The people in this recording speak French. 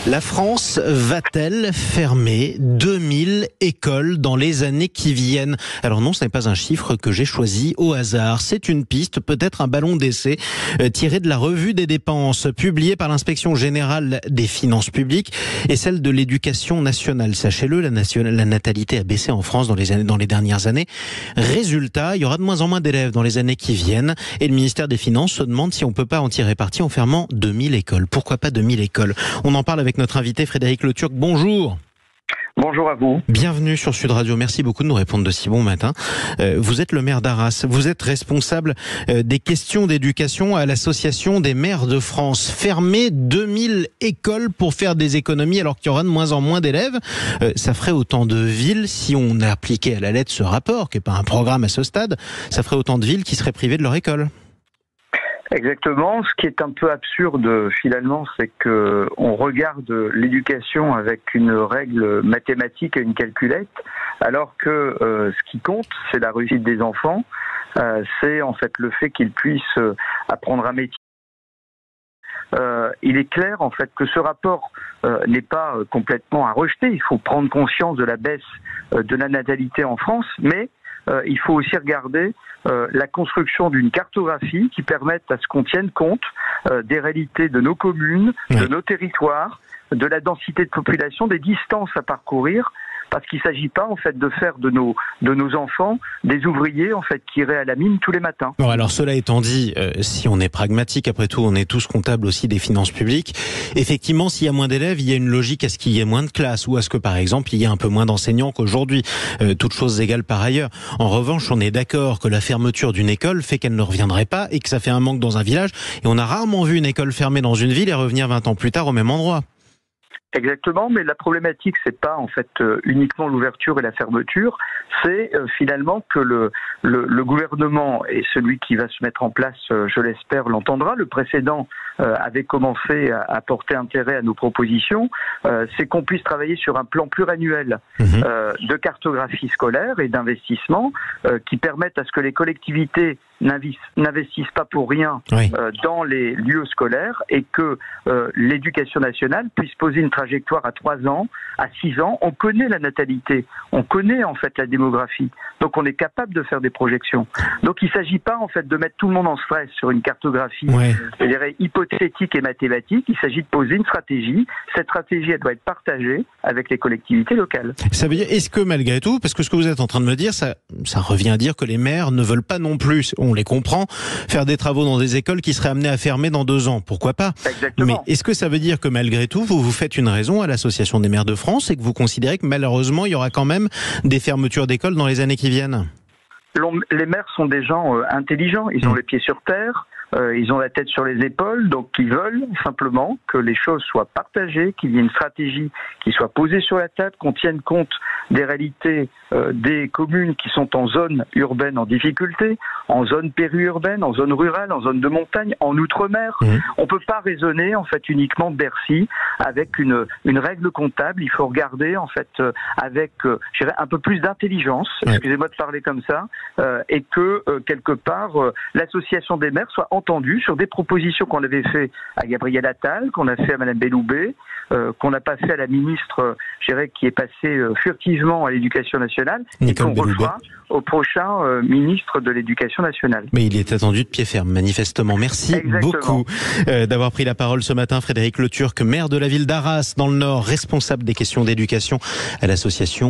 La France va-t-elle fermer 2000 écoles dans les années qui viennent? Alors non, ce n'est pas un chiffre que j'ai choisi au hasard. C'est une piste, peut-être un ballon d'essai, tiré de la revue des dépenses publiée par l'Inspection générale des finances publiques et celle de l'éducation nationale. Sachez-le, la natalité a baissé en France dans les dernières années. Résultat, il y aura de moins en moins d'élèves dans les années qui viennent et le ministère des Finances se demande si on peut pas en tirer parti en fermant 2000 écoles. Pourquoi pas 2000 écoles? On en parle avec notre invité Frédéric Le Turc. Bonjour. Bonjour à vous. Bienvenue sur Sud Radio. Merci beaucoup de nous répondre de si bon matin. Vous êtes le maire d'Arras. Vous êtes responsable des questions d'éducation à l'Association des maires de France. Fermer 2000 écoles pour faire des économies alors qu'il y aura de moins en moins d'élèves. Ça ferait autant de villes, si on appliquait à la lettre ce rapport, qui n'est pas un programme à ce stade, ça ferait autant de villes qui seraient privées de leur école. Exactement. Ce qui est un peu absurde finalement, c'est que on regarde l'éducation avec une règle mathématique et une calculette, alors que ce qui compte, c'est la réussite des enfants. C'est en fait le fait qu'ils puissent apprendre un métier. Il est clair en fait que ce rapport n'est pas complètement à rejeter. Il faut prendre conscience de la baisse de la natalité en France, mais il faut aussi regarder la construction d'une cartographie qui permette à ce qu'on tienne compte des réalités de nos communes, de nos territoires, de la densité de population, des distances à parcourir, parce qu'il ne s'agit pas en fait de faire de nos enfants des ouvriers en fait qui iraient à la mine tous les matins. Bon, alors cela étant dit, si on est pragmatique, après tout, on est tous comptables aussi des finances publiques. Effectivement, s'il y a moins d'élèves, il y a une logique à ce qu'il y ait moins de classes ou à ce que, par exemple, il y ait un peu moins d'enseignants qu'aujourd'hui. Toutes choses égales par ailleurs. En revanche, on est d'accord que la fermeture d'une école fait qu'elle ne reviendrait pas et que ça fait un manque dans un village. Et on a rarement vu une école fermée dans une ville et revenir 20 ans plus tard au même endroit. Exactement, mais la problématique, c'est pas en fait uniquement l'ouverture et la fermeture, c'est finalement que le gouvernement et celui qui va se mettre en place, je l'espère, l'entendra. Le précédent avait commencé à porter intérêt à nos propositions. C'est qu'on puisse travailler sur un plan pluriannuel de cartographie scolaire et d'investissement qui permettent à ce que les collectivités n'investissent pas pour rien dans les lieux scolaires et que l'éducation nationale puisse poser une trajectoire à 3 ans, à 6 ans. On connaît la natalité, on connaît en fait la démographie, donc on est capable de faire des projections. Donc il ne s'agit pas en fait de mettre tout le monde en stress sur une cartographie, je dirais, hypothétique et mathématique. Il s'agit de poser une stratégie. Cette stratégie, elle doit être partagée avec les collectivités locales. Ça veut dire, est-ce que malgré tout, parce que ce que vous êtes en train de me dire, ça revient à dire que les maires ne veulent pas non plus, on les comprend, faire des travaux dans des écoles qui seraient amenées à fermer dans 2 ans. Pourquoi pas? Exactement. Mais est-ce que ça veut dire que malgré tout, vous faites une raison à l'Association des maires de France et que vous considérez que malheureusement, il y aura quand même des fermetures d'écoles dans les années qui viennent? Les maires sont des gens intelligents, ils ont les pieds sur terre, ils ont la tête sur les épaules, donc ils veulent simplement que les choses soient partagées, qu'il y ait une stratégie qui soit posée sur la table, qu'on tienne compte des réalités des communes qui sont en zone urbaine en difficulté, en zone périurbaine, en zone rurale, en zone de montagne, en outre-mer. On peut pas raisonner en fait uniquement de Bercy avec une règle comptable. Il faut regarder en fait avec je dirais un peu plus d'intelligence, excusez-moi de parler comme ça, et que quelque part l'association des maires soit entendue sur des propositions qu'on avait fait à Gabriel Attal, qu'on a fait à Madame Belloubet, qu'on n'a pas fait à la ministre, je dirais, qui est passée furtivement à l'éducation nationale, et qu'on refera au prochain ministre de l'Éducation nationale. Mais il est attendu de pied ferme, manifestement. Merci beaucoup d'avoir pris la parole ce matin, Frédéric Le Turc, maire de la ville d'Arras, dans le Nord, responsable des questions d'éducation à l'association